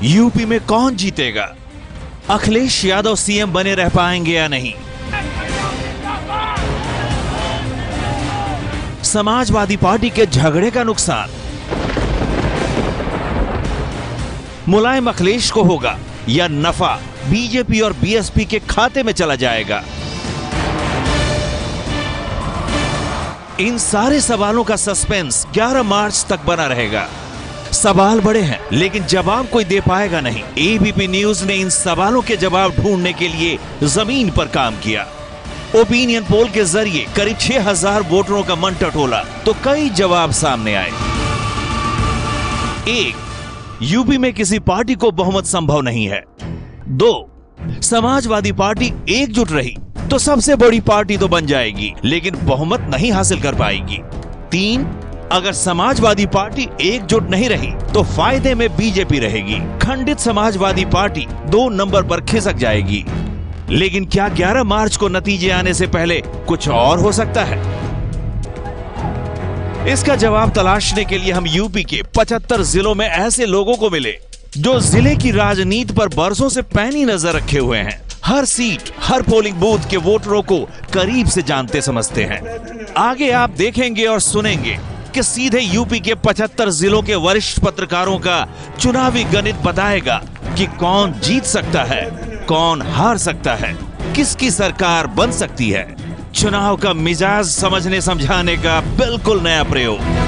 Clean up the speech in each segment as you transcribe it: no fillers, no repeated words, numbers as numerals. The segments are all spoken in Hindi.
यूपी में कौन जीतेगा? अखिलेश यादव सीएम बने रह पाएंगे या नहीं? समाजवादी पार्टी के झगड़े का नुकसान मुलायम अखिलेश को होगा या नफा बीजेपी और बीएसपी के खाते में चला जाएगा? इन सारे सवालों का सस्पेंस 11 मार्च तक बना रहेगा। सवाल बड़े हैं लेकिन जवाब कोई दे पाएगा नहीं। एबीपी न्यूज ने इन सवालों के जवाब ढूंढने के लिए जमीन पर काम किया। ओपिनियन पोल के जरिए करीब 6000 वोटरों का मन टटोला तो कई जवाब सामने आए। 1. यूपी में किसी पार्टी को बहुमत संभव नहीं है। 2. समाजवादी पार्टी एकजुट रही तो सबसे बड़ी पार्टी तो बन जाएगी लेकिन बहुमत नहीं हासिल कर पाएगी। 3. अगर समाजवादी पार्टी एकजुट नहीं रही तो फायदे में बीजेपी रहेगी। खंडित समाजवादी पार्टी 2 नंबर पर खिसक जाएगी। लेकिन क्या 11 मार्च को नतीजे आने से पहले कुछ और हो सकता है? इसका जवाब तलाशने के लिए हम यूपी के 75 जिलों में ऐसे लोगों को मिले जो जिले की राजनीति पर बरसों से पैनी नजर रखे हुए हैं। हर सीट, हर पोलिंग बूथ के वोटरों को करीब से जानते समझते हैं। आगे आप देखेंगे और सुनेंगे कि सीधे यूपी के 75 जिलों के वरिष्ठ पत्रकारों का चुनावी गणित बताएगा कि कौन जीत सकता है, कौन हार सकता है, किसकी सरकार बन सकती है। चुनाव का मिजाज समझने समझाने का बिल्कुल नया प्रयोग।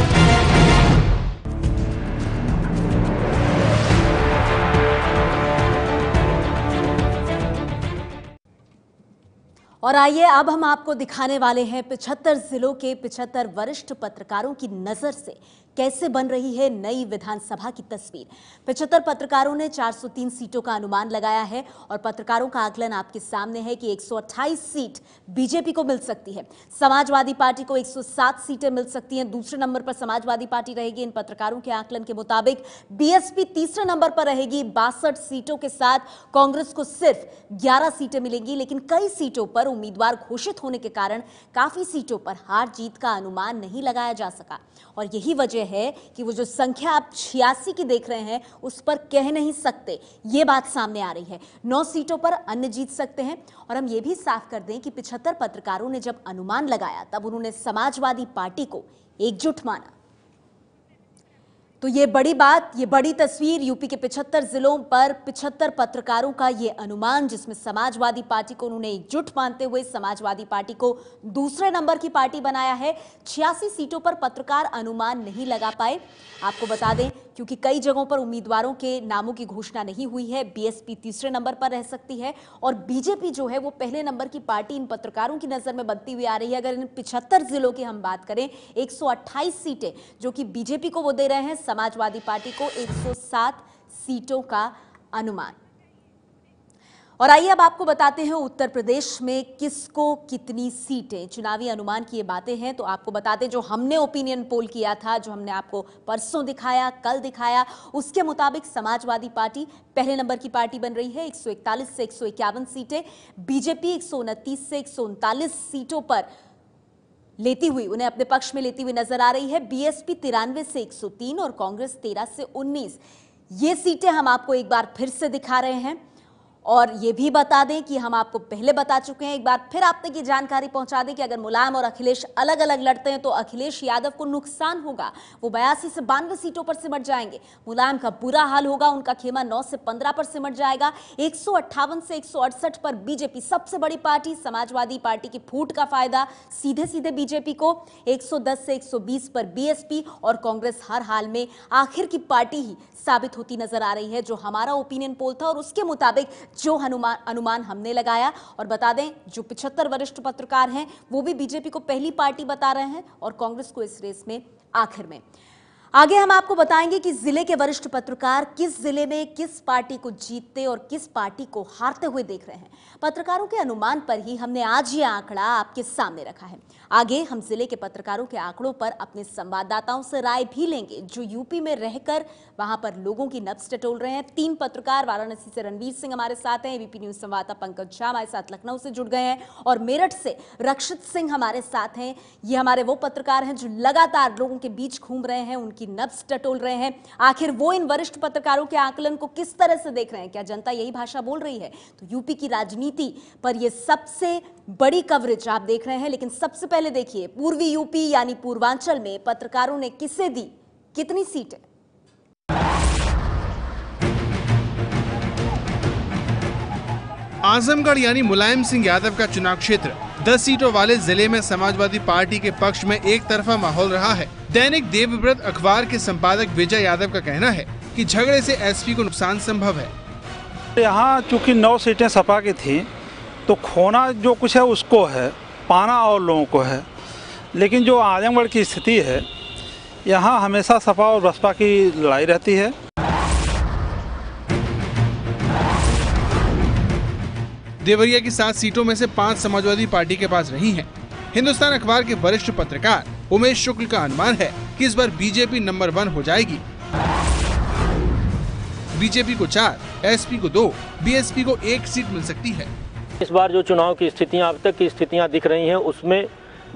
और आइए अब हम आपको दिखाने वाले हैं 75 जिलों के 75 वरिष्ठ पत्रकारों की नजर से कैसे बन रही है नई विधानसभा की तस्वीर। 75 पत्रकारों ने 403 सीटों का अनुमान लगाया है और पत्रकारों का आकलन आपके सामने है कि 128 सीट बीजेपी को मिल सकती है, समाजवादी पार्टी को 107 सीटें मिल सकती हैं। दूसरे नंबर पर समाजवादी पार्टी रहेगी। इन पत्रकारों के आकलन के मुताबिक बीएसपी तीसरे नंबर पर रहेगी 62 सीटों के साथ। कांग्रेस को सिर्फ 11 सीटें मिलेंगी लेकिन कई सीटों पर उम्मीदवार घोषित होने के कारण काफी सीटों पर हार जीत का अनुमान नहीं लगाया जा सका और यही वजह है कि वो जो संख्या आप 86 की देख रहे हैं उस पर कह नहीं सकते, ये बात सामने आ रही है। 9 सीटों पर अन्य जीत सकते हैं। और हम ये भी साफ कर दें कि 75 पत्रकारों ने जब अनुमान लगाया तब उन्होंने समाजवादी पार्टी को एकजुट माना। तो ये बड़ी बात, ये बड़ी तस्वीर, यूपी के 75 जिलों पर 75 पत्रकारों का ये अनुमान, जिसमें समाजवादी पार्टी को उन्होंने एकजुट मानते हुए समाजवादी पार्टी को दूसरे नंबर की पार्टी बनाया है। 86 सीटों पर पत्रकार अनुमान नहीं लगा पाए। आपको बता दें क्योंकि कई जगहों पर उम्मीदवारों के नामों की घोषणा नहीं हुई है। बीएसपी तीसरे नंबर पर रह सकती है और बीजेपी जो है वो पहले नंबर की पार्टी इन पत्रकारों की नजर में बनती हुई आ रही है। अगर इन 75 जिलों की हम बात करें, 128 सीटें जो कि बीजेपी को वो दे रहे हैं, समाजवादी पार्टी को 107 सीटों का अनुमान। और आइए अब आपको बताते हैं उत्तर प्रदेश में किसको कितनी सीटें। चुनावी अनुमान की ये बातें हैं तो आपको बताते हैं जो हमने ओपिनियन पोल किया था, जो हमने आपको परसों दिखाया, कल दिखाया, उसके मुताबिक समाजवादी पार्टी पहले नंबर की पार्टी बन रही है। 141 से 151 सीटें, बीजेपी 129 से 139 सीटों पर लेती हुई, उन्हें अपने पक्ष में लेती हुई नजर आ रही है। बीएसपी 93 से 103 और कांग्रेस 13 से 19। ये सीटें हम आपको एक बार फिर से दिखा रहे हैं और ये भी बता दें कि हम आपको पहले बता चुके हैं, एक बार फिर आप तक ये जानकारी पहुंचा दें कि अगर मुलायम और अखिलेश अलग अलग लड़ते हैं तो अखिलेश यादव को नुकसान होगा। वो 82 से 92 सीटों पर सिमट जाएंगे। मुलायम का बुरा हाल होगा, उनका खेमा 9 से 15 पर सिमट जाएगा। 158 से 168 पर बीजेपी सबसे बड़ी पार्टी, समाजवादी पार्टी की फूट का फायदा सीधे सीधे बीजेपी को। 110 से 120 पर बीएसपी और कांग्रेस हर हाल में आखिर की पार्टी ही साबित होती नजर आ रही है, जो हमारा ओपिनियन पोल था और उसके मुताबिक जो अनुमान हमने लगाया। और बता दें जो 75 वरिष्ठ पत्रकार हैं वो भी बीजेपी को पहली पार्टी बता रहे हैं और कांग्रेस को इस रेस में आखिर में। आगे हम आपको बताएंगे कि जिले के वरिष्ठ पत्रकार किस जिले में किस पार्टी को जीतते और किस पार्टी को हारते हुए देख रहे हैं। पत्रकारों के अनुमान पर ही हमने आज ये आंकड़ा आपके सामने रखा है। आगे हम जिले के पत्रकारों के आंकड़ों पर अपने संवाददाताओं से राय भी लेंगे जो यूपी में रहकर वहां पर लोगों की नब्ज टटोल रहे हैं। 3 पत्रकार, वाराणसी से रणवीर सिंह हमारे साथ हैं, एबीपी न्यूज संवाददाता पंकज झा हमारे साथ लखनऊ से जुड़ गए हैं और मेरठ से रक्षित सिंह हमारे साथ हैं। ये हमारे वो पत्रकार हैं जो लगातार लोगों के बीच घूम रहे हैं, उनकी की नब्ज टटोल रहे हैं। आखिर वो इन वरिष्ठ पत्रकारों के आकलन को किस तरह से देख रहे हैं? क्या जनता यही भाषा बोल रही है? तो यूपी की राजनीति पर यह सबसे बड़ी कवरेज आप देख रहे हैं। लेकिन सबसे पहले देखिए, पूर्वी यूपी यानी पूर्वांचल में पत्रकारों ने किसे दी कितनी सीटें? आजमगढ़ यानी मुलायम सिंह यादव का चुनाव क्षेत्र 10 सीटों वाले जिले में समाजवादी पार्टी के पक्ष में एक तरफा माहौल रहा है। दैनिक देवव्रत अखबार के संपादक विजय यादव का कहना है कि झगड़े से एसपी को नुकसान संभव है। यहाँ चूंकि 9 सीटें सपा की थी, तो खोना जो कुछ है उसको है, पाना और लोगों को है। लेकिन जो आजमगढ़ की स्थिति है, यहाँ हमेशा सपा और बसपा की लड़ाई रहती है। देवरिया की 7 सीटों में से 5 समाजवादी पार्टी के पास रही हैं। हिंदुस्तान अखबार के वरिष्ठ पत्रकार उमेश शुक्ल का अनुमान है कि इस बार बीजेपी नंबर 1 हो जाएगी। बीजेपी को 4, एसपी को 2, बीएसपी को 1 सीट मिल सकती है। इस बार जो चुनाव की स्थितियां अब तक की स्थितियां दिख रही हैं, उसमें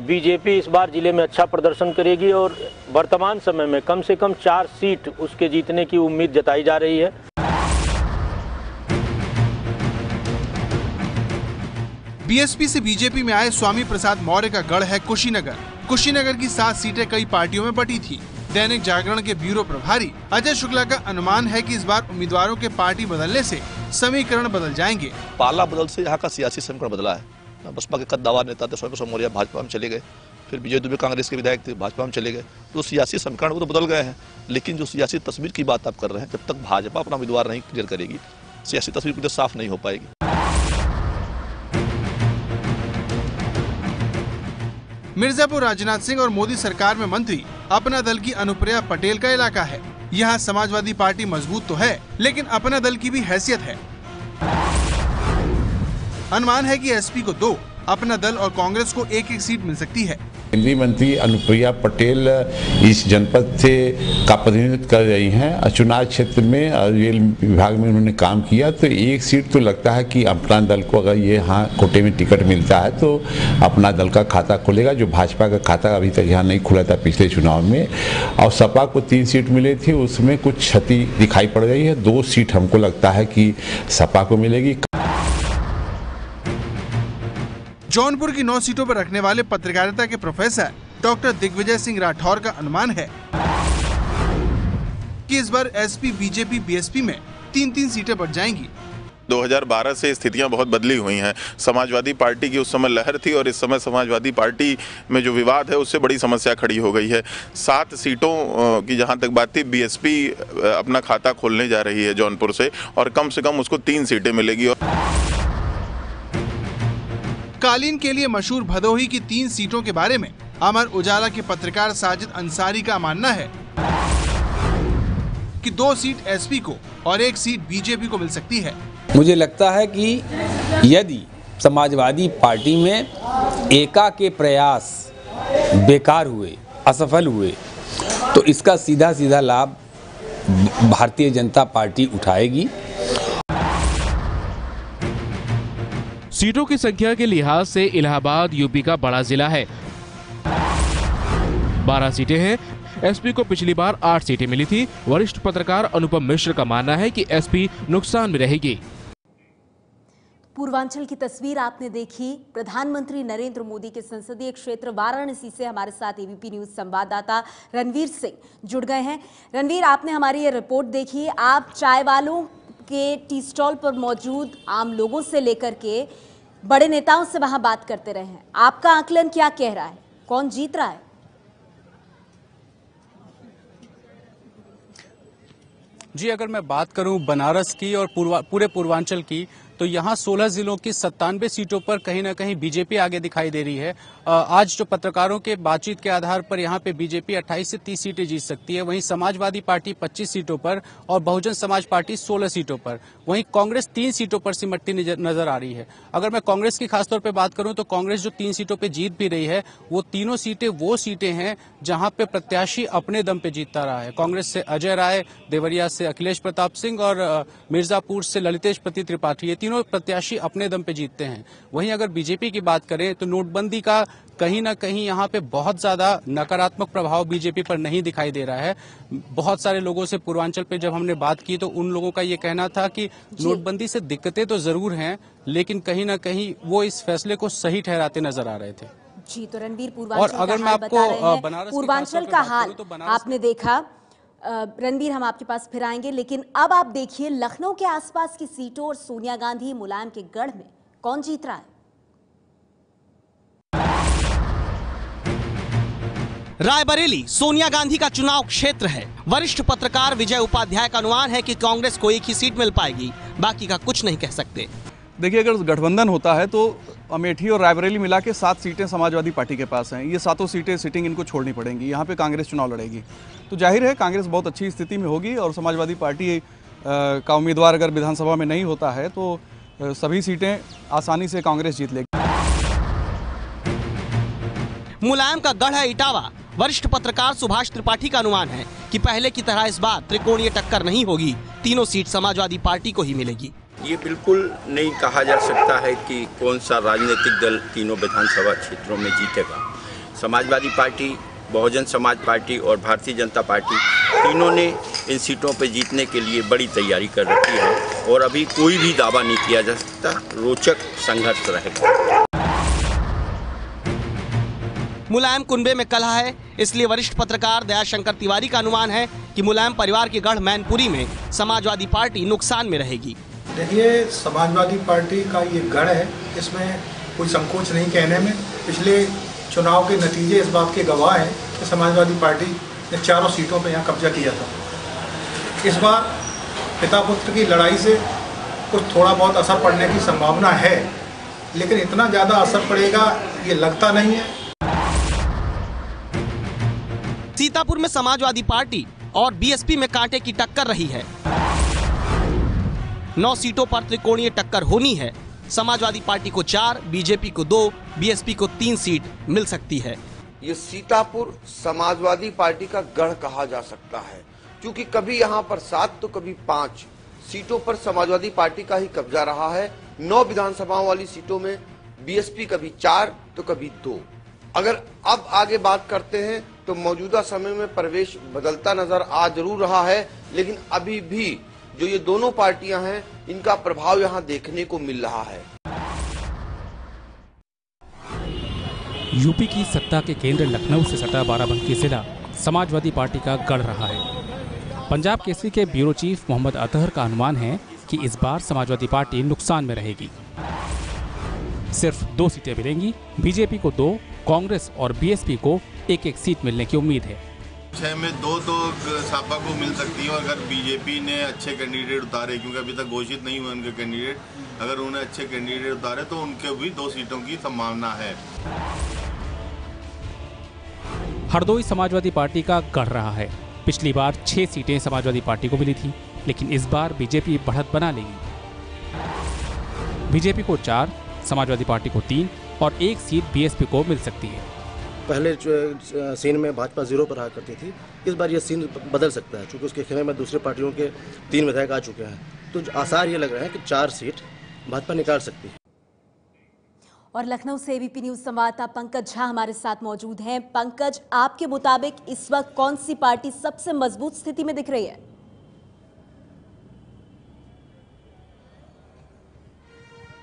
बीजेपी इस बार जिले में अच्छा प्रदर्शन करेगी और वर्तमान समय में कम से कम 4 सीट उसके जीतने की उम्मीद जताई जा रही है। बीएसपी से बीजेपी में आए स्वामी प्रसाद मौर्य का गढ़ है कुशीनगर। कुशीनगर की 7 सीटें कई पार्टियों में बटी थी। दैनिक जागरण के ब्यूरो प्रभारी अजय शुक्ला का अनुमान है कि इस बार उम्मीदवारों के पार्टी बदलने से समीकरण बदल जाएंगे। पाला बदल से यहाँ का सियासी समीकरण बदला है। बसपा के कद्दावर नेता थे स्वामी प्रसाद मौर्य भाजपा में चले गए, फिर विजय दुबे कांग्रेस के विधायक थे, भाजपा में चले गए। तो सियासी समीकरण वो तो बदल गए हैं, लेकिन जो सियासी तस्वीर की बात आप कर रहे हैं, जब तक भाजपा अपना उम्मीदवार नहीं क्लियर करेगी, सियासी तस्वीर पूरी साफ नहीं हो पाएगी। मिर्जापुर राजनाथ सिंह और मोदी सरकार में मंत्री अपना दल की अनुप्रिया पटेल का इलाका है। यहाँ समाजवादी पार्टी मजबूत तो है, लेकिन अपना दल की भी हैसियत है। अनुमान है कि एसपी को 2, अपना दल और कांग्रेस को 1-1 सीट मिल सकती है। केंद्रीय मंत्री अनुप्रिया पटेल इस जनपद से का प्रतिनिधित्व कर रही हैं। चुनाव क्षेत्र में रेल विभाग में उन्होंने काम किया, तो 1 सीट तो लगता है कि अपना दल को अगर ये यहाँ कोटे में टिकट मिलता है तो अपना दल का खाता खुलेगा, जो भाजपा का खाता अभी तक यहाँ नहीं खुला था पिछले चुनाव में। और सपा को 3 सीट मिली थी, उसमें कुछ क्षति दिखाई पड़ रही है। 2 सीट हमको लगता है कि सपा को मिलेगी। जौनपुर की 9 सीटों पर रखने वाले पत्रकारिता के प्रोफेसर डॉक्टर दिग्विजय सिंह राठौर का अनुमान है कि इस बार एसपी, बीजेपी, बीएसपी में 3-3 सीटें बढ़ जाएंगी। 2012 से स्थितियां बहुत बदली हुई हैं। समाजवादी पार्टी की उस समय लहर थी और इस समय समाजवादी पार्टी में जो विवाद है उससे बड़ी समस्या खड़ी हो गई है। 7 सीटों की जहां तक बात थी, बीएसपी अपना खाता खोलने जा रही है जौनपुर से, और कम से कम उसको 3 सीटें मिलेगी। कालीन के लिए मशहूर भदोही की 3 सीटों के बारे में अमर उजाला के पत्रकार साजिद अंसारी का मानना है कि 2 सीट एसपी को और 1 सीट बीजेपी को मिल सकती है। मुझे लगता है कि यदि समाजवादी पार्टी में एका के प्रयास बेकार हुए, असफल हुए, तो इसका सीधा सीधा लाभ भारतीय जनता पार्टी उठाएगी। सीटों की संख्या के लिहाज से इलाहाबाद यूपी का बड़ा जिला है। 12 सीटें हैं। एसपी को पिछली बार 8 सीटें मिली थी। वरिष्ठ पत्रकार अनुपम मिश्र का मानना है कि एसपी नुकसान में रहेगी। पूर्वांचल की तस्वीर आपने देखी। प्रधानमंत्री नरेंद्र मोदी के संसदीय क्षेत्र वाराणसी से हमारे साथ एबीपी न्यूज संवाददाता रणवीर सिंह जुड़ गए हैं। रणवीर, आपने हमारी ये रिपोर्ट देखी। आप चाय वालों के टी स्टॉल पर मौजूद आम लोगों से लेकर के बड़े नेताओं से वहां बात करते रहे हैं। आपका आकलन क्या कह रहा है? कौन जीत रहा है? जी, अगर मैं बात करूं बनारस की और पूरे पूर्वांचल की, तो यहाँ 16 जिलों की 97 सीटों पर कहीं ना कहीं बीजेपी आगे दिखाई दे रही है। आज जो पत्रकारों के बातचीत के आधार पर यहाँ पे बीजेपी 28 से 30 सीटें जीत सकती है। वहीं समाजवादी पार्टी 25 सीटों पर और बहुजन समाज पार्टी 16 सीटों पर। वहीं कांग्रेस 3 सीटों पर सिमटती नजर आ रही है। अगर मैं कांग्रेस की खासतौर पर बात करूं तो कांग्रेस जो 3 सीटों पर जीत भी रही है, वो तीनों सीटें वो सीटें हैं जहां पे प्रत्याशी अपने दम पे जीतता रहा है। कांग्रेस से अजय राय, देवरिया से अखिलेश प्रताप सिंह और मिर्जापुर से ललितेश पति त्रिपाठी, ये तीनों प्रत्याशी अपने दम पे जीतते हैं। वहीं अगर बीजेपी की बात करें तो नोटबंदी का कहीं ना कहीं यहाँ पे बहुत ज्यादा नकारात्मक प्रभाव बीजेपी पर नहीं दिखाई दे रहा है। बहुत सारे लोगों से पूर्वांचल पे जब हमने बात की तो उन लोगों का ये कहना था कि नोटबंदी से दिक्कतें तो जरूर हैं, लेकिन कहीं ना कहीं वो इस फैसले को सही ठहराते नजर आ रहे थे। जी, तो रणबीर और अगर मैं आपको पूर्वांचल का हाल आपने देखा। रणबीर, हम आपके पास फिर आएंगे, लेकिन अब आप देखिए लखनऊ के आसपास की सीटों और सोनिया गांधी मुलायम के गढ़ में कौन जीत रहा है। रायबरेली सोनिया गांधी का चुनाव क्षेत्र है। वरिष्ठ पत्रकार विजय उपाध्याय का अनुमान है कि कांग्रेस को एक ही सीट मिल पाएगी, बाकी का कुछ नहीं कह सकते। देखिए, अगर गठबंधन होता है तो अमेठी और रायबरेली मिला के 7 सीटें समाजवादी पार्टी के पास हैं। ये 7 सीटें सिटिंग इनको छोड़नी पड़ेंगी। यहाँ पे कांग्रेस चुनाव लड़ेगी, तो जाहिर है कांग्रेस बहुत अच्छी स्थिति में होगी और समाजवादी पार्टी का उम्मीदवार अगर विधानसभा में नहीं होता है तो सभी सीटें आसानी से कांग्रेस जीत लेगी। मुलायम का गढ़ है इटावा। वरिष्ठ पत्रकार सुभाष त्रिपाठी का अनुमान है कि पहले की तरह इस बार त्रिकोणीय टक्कर नहीं होगी, तीनों सीट समाजवादी पार्टी को ही मिलेगी। ये बिल्कुल नहीं कहा जा सकता है कि कौन सा राजनीतिक दल तीनों विधानसभा क्षेत्रों में जीतेगा। समाजवादी पार्टी, बहुजन समाज पार्टी और भारतीय जनता पार्टी तीनों ने इन सीटों पर जीतने के लिए बड़ी तैयारी कर रखी है और अभी कोई भी दावा नहीं किया जा सकता। रोचक संघर्ष रहेगा। मुलायम कुनबे में कलह है, इसलिए वरिष्ठ पत्रकार दयाशंकर तिवारी का अनुमान है कि मुलायम परिवार के गढ़ मैनपुरी में समाजवादी पार्टी नुकसान में रहेगी। देखिए, समाजवादी पार्टी का ये गढ़ है, इसमें कोई संकोच नहीं कहने में। पिछले चुनाव के नतीजे इस बात के गवाह हैं कि समाजवादी पार्टी ने 4 सीटों पर यहाँ कब्जा किया था। इस बार पिता पुत्र की लड़ाई से कुछ थोड़ा बहुत असर पड़ने की संभावना है, लेकिन इतना ज़्यादा असर पड़ेगा ये लगता नहीं है। सीतापुर में समाजवादी पार्टी और बीएसपी में कांटे की टक्कर रही है। 9 सीटों पर त्रिकोणीय टक्कर होनी है। समाजवादी पार्टी को 4, बीजेपी को 2, बीएसपी को 3 सीट मिल सकती है। ये सीतापुर समाजवादी पार्टी का गढ़ कहा जा सकता है, क्योंकि कभी यहाँ पर 7 तो कभी 5 सीटों पर समाजवादी पार्टी का ही कब्जा रहा है। 9 विधानसभाओं वाली सीटों में बीएसपी कभी 4 तो कभी 2। अगर अब आगे बात करते हैं तो मौजूदा समय में परिवेश बदलता नजर आ जरूर रहा है, लेकिन अभी भी जो ये दोनों पार्टियां हैं इनका प्रभाव यहां देखने को मिल रहा है। यूपी की सत्ता के केंद्र लखनऊ से सटा बाराबंकी जिला समाजवादी पार्टी का गढ़ रहा है। पंजाब केसरी के ब्यूरो चीफ मोहम्मद अतहर का अनुमान है कि इस बार समाजवादी पार्टी नुकसान में रहेगी। सिर्फ 2 सीटें मिलेंगी, बीजेपी को 2, कांग्रेस और बीएसपी को 1-1 सीट मिलने की उम्मीद है। 6 में 2 तो सापा को मिल सकती है। अगर बीजेपी ने अच्छे कैंडिडेट उतारे, क्योंकि अभी तक घोषित नहीं हुए उनके कैंडिडेट, अगर उन्हें अच्छे कैंडिडेट उतारे तो उनके भी 2 सीटों की संभावना है। हरदोई समाजवादी पार्टी का गढ़ रहा है। पिछली बार 6 सीटें समाजवादी पार्टी को मिली थी, लेकिन इस बार बीजेपी बढ़त बना लेगी। बीजेपी को 4, समाजवादी पार्टी को 3 और 1 सीट बीएसपी को मिल सकती है। पहले सीन में भाजपा 0 पर रहा करती थी, इस बार ये सीन बदल सकता है, क्योंकि उसके खेमे में दूसरे पार्टियों के 3 विधायक आ चुके हैं। तो आसार ये लग रहा है कि 4 सीट भाजपा निकाल सकती है। और लखनऊ से एबीपी न्यूज संवाददाता पंकज झा हमारे साथ मौजूद हैं। पंकज, आपके मुताबिक इस वक्त कौन सी पार्टी सबसे मजबूत स्थिति में दिख रही है?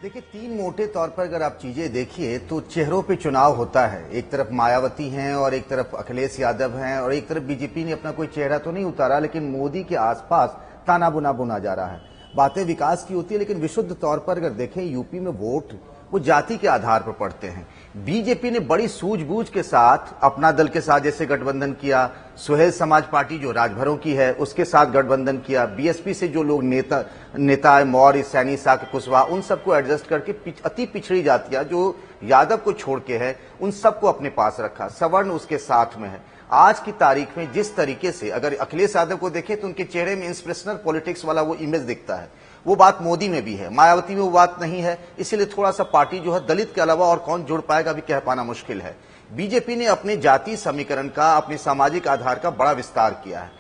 देखिए, 3 मोटे तौर पर अगर आप चीजें देखिए तो चेहरों पे चुनाव होता है। एक तरफ मायावती हैं और एक तरफ अखिलेश यादव हैं और एक तरफ बीजेपी ने अपना कोई चेहरा तो नहीं उतारा, लेकिन मोदी के आसपास ताना बुना जा रहा है। बातें विकास की होती है, लेकिन विशुद्ध तौर पर अगर देखें यूपी में वोट वो जाति के आधार पर पड़ते हैं। बीजेपी ने बड़ी सूझबूझ के साथ अपना दल के साथ जैसे गठबंधन किया, सुहेल समाज पार्टी जो राजभरों की है उसके साथ गठबंधन किया, बीएसपी से जो लोग नेता मौर्य, सैनी, साक, कुशवाहा, उन सबको एडजस्ट करके अति पिछड़ी जातियां जो यादव को छोड़ के है उन सबको अपने पास रखा। सवर्ण उसके साथ में है। आज की तारीख में जिस तरीके से अगर अखिलेश यादव को देखें तो उनके चेहरे में इंस्पिरेशनल पॉलिटिक्स वाला वो इमेज दिखता है। वो बात मोदी में भी है, मायावती में वो बात नहीं है। इसीलिए थोड़ा सा पार्टी जो है दलित के अलावा और कौन जुड़ पाएगा अभी कह पाना मुश्किल है। बीजेपी ने अपने जातीय समीकरण का, अपने सामाजिक आधार का बड़ा विस्तार किया है।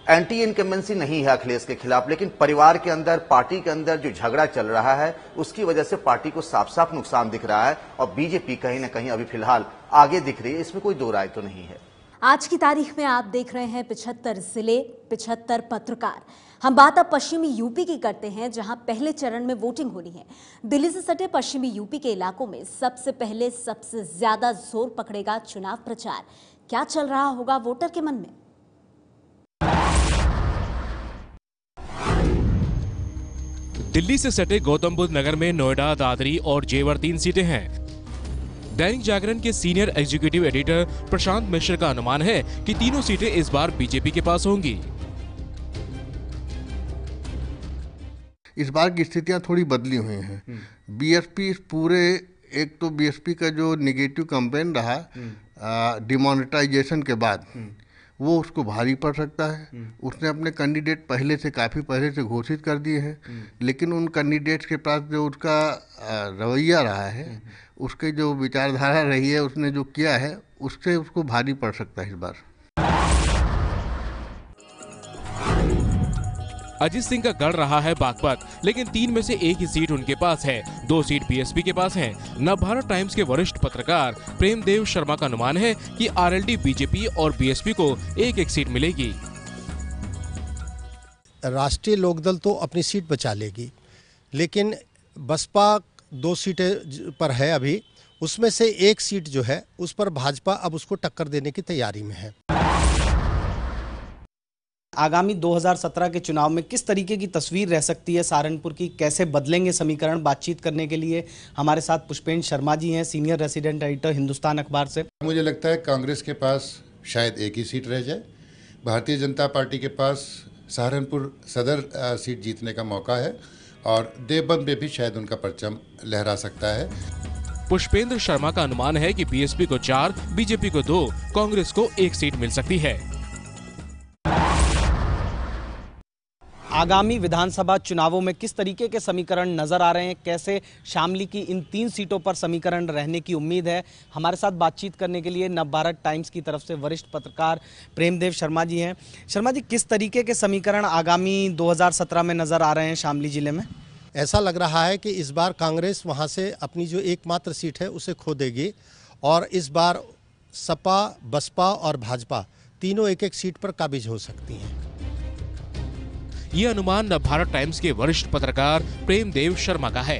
एंटी इनकम्बेंसी नहीं है अखिलेश के खिलाफ, लेकिन परिवार के अंदर, पार्टी के अंदर जो झगड़ा चल रहा है उसकी वजह से पार्टी को साफ साफ नुकसान दिख रहा है और बीजेपी कहीं ना कहीं अभी फिलहाल आगे दिख रही है, इसमें कोई दो राय तो नहीं है। आज की तारीख में आप देख रहे हैं 75 जिले, 75 पत्रकार। हम बात अब पश्चिमी यूपी की करते हैं, जहां पहले चरण में वोटिंग होनी है। दिल्ली से सटे पश्चिमी यूपी के इलाकों में सबसे पहले सबसे ज्यादा जोर पकड़ेगा चुनाव प्रचार। क्या चल रहा होगा वोटर के मन में? दिल्ली से सटे गौतम बुद्ध नगर में नोएडा, दादरी और जेवर 3 सीटें हैं। दैनिक जागरण के सीनियर एग्जीक्यूटिव एडिटर प्रशांत मिश्र का अनुमान है कि तीनों सीटें इस बार बीजेपी के पास होंगी। इस बार की स्थितियां थोड़ी बदली हुई हैं। बीएसपी पूरे, एक तो बीएसपी का जो नेगेटिव कैंपेन रहा डिमोनेटाइजेशन के बाद, वो उसको भारी पड़ सकता है। उसने अपने कैंडिडेट काफ़ी पहले से घोषित कर दिए हैं, लेकिन उन कैंडिडेट्स के पास जो उसका रवैया रहा है, उसके जो विचारधारा रही है, उसने जो किया है, उससे उसको भारी पड़ सकता है इस बार। अजीत सिंह का गढ़ रहा है बागपत, लेकिन 3 में से एक ही सीट उनके पास है। 2 सीट बीएसपी के पास हैं। नवभारत टाइम्स के वरिष्ठ पत्रकार प्रेमदेव शर्मा का अनुमान है कि आरएलडी, बीजेपी और बीएसपी को एक सीट मिलेगी। राष्ट्रीय लोकदल तो अपनी सीट बचा लेगी, लेकिन बसपा 2 सीटें पर है अभी, उसमें से एक सीट जो है उस पर भाजपा अब उसको टक्कर देने की तैयारी में है। आगामी 2017 के चुनाव में किस तरीके की तस्वीर रह सकती है सहारनपुर की, कैसे बदलेंगे समीकरण? बातचीत करने के लिए हमारे साथ पुष्पेंद्र शर्मा जी हैं, सीनियर रेसिडेंट एडिटर हिंदुस्तान अखबार से। मुझे लगता है कांग्रेस के पास शायद एक ही सीट रह जाए। भारतीय जनता पार्टी के पास सहारनपुर सदर सीट जीतने का मौका है और देवबंद में भी शायद उनका परचम लहरा सकता है। पुष्पेंद्र शर्मा का अनुमान है कि बीएसपी को 4, बीजेपी को 2, कांग्रेस को 1 सीट मिल सकती है। आगामी विधानसभा चुनावों में किस तरीके के समीकरण नजर आ रहे हैं, कैसे शामली की इन 3 सीटों पर समीकरण रहने की उम्मीद है? हमारे साथ बातचीत करने के लिए नवभारत टाइम्स की तरफ से वरिष्ठ पत्रकार प्रेमदेव शर्मा जी हैं। शर्मा जी, किस तरीके के समीकरण आगामी 2017 में नजर आ रहे हैं शामली जिले में? ऐसा लग रहा है कि इस बार कांग्रेस वहां से अपनी जो एकमात्र सीट है उसे खो देगी और इस बार सपा, बसपा और भाजपा तीनों एक सीट पर काबिज हो सकती हैं। ये अनुमान नवभारत टाइम्स के वरिष्ठ पत्रकार प्रेमदेव शर्मा का है।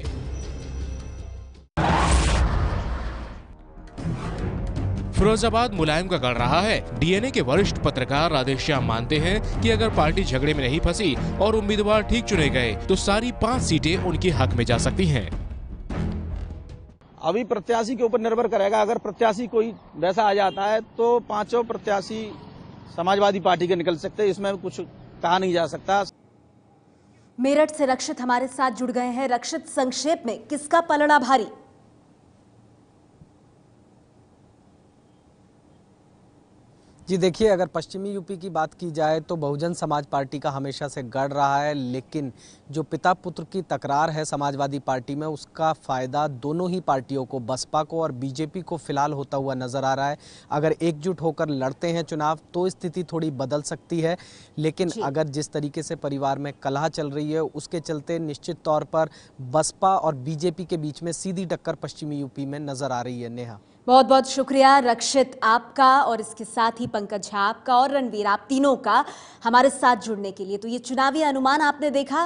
फिरोजाबाद मुलायम का गढ़ रहा है। डीएनए के वरिष्ठ पत्रकार राधेश्याम मानते हैं कि अगर पार्टी झगड़े में नहीं फंसी और उम्मीदवार ठीक चुने गए तो सारी 5 सीटें उनके हक में जा सकती हैं। अभी प्रत्याशी के ऊपर निर्भर करेगा। अगर प्रत्याशी कोई वैसा आ जाता है तो 5 प्रत्याशी समाजवादी पार्टी के निकल सकते हैं, इसमें कुछ कहा नहीं जा सकता। मेरठ से रक्षित हमारे साथ जुड़ गए हैं। रक्षित, संक्षेप में किसका पलड़ा भारी? जी देखिए, अगर पश्चिमी यूपी की बात की जाए तो बहुजन समाज पार्टी का हमेशा से गढ़ रहा है, लेकिन जो पिता पुत्र की तकरार है समाजवादी पार्टी में, उसका फ़ायदा दोनों ही पार्टियों को, बसपा को और बीजेपी को फिलहाल होता हुआ नज़र आ रहा है। अगर एकजुट होकर लड़ते हैं चुनाव तो स्थिति थोड़ी बदल सकती है, लेकिन अगर जिस तरीके से परिवार में कलह चल रही है उसके चलते निश्चित तौर पर बसपा और बीजेपी के बीच में सीधी टक्कर पश्चिमी यूपी में नज़र आ रही है। नेहा, बहुत बहुत शुक्रिया रक्षित आपका, और इसके साथ ही पंकज झा आपका और रणवीर, आप तीनों का हमारे साथ जुड़ने के लिए। तो ये चुनावी अनुमान आपने देखा,